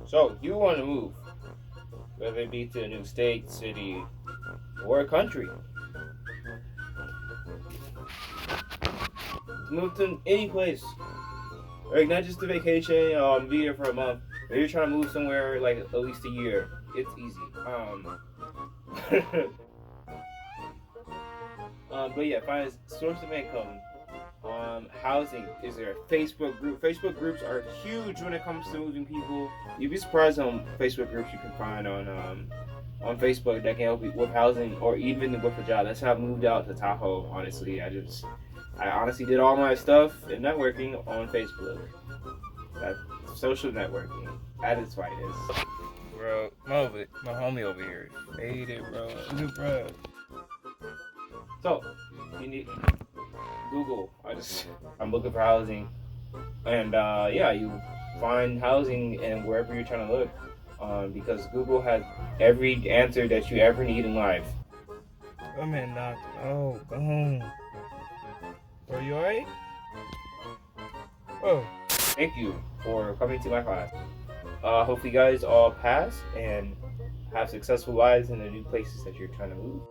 So you want to move, whether it be to a new state, city, or a country. Move to any place. Like not just a vacation, be there for a month. If you're trying to move somewhere like at least a year, it's easy. But yeah, find a source of income. Housing. Is there a Facebook group? Facebook groups are huge when it comes to moving people. You'd be surprised how Facebook groups you can find on Facebook that can help you with housing or even with a job. That's how I moved out to Tahoe. Honestly, I honestly did all my stuff and networking on Facebook. That social networking at its finest. Bro, my homie over here faded, bro. Bro. So, you need Google. I'm looking for housing, and yeah, you find housing and wherever you're trying to look, because Google has every answer that you ever need in life. Come in, knock. Oh, go home. Are you alright? Oh, thank you for coming to my class. Hope you guys all pass and have successful lives in the new places that you're trying to move.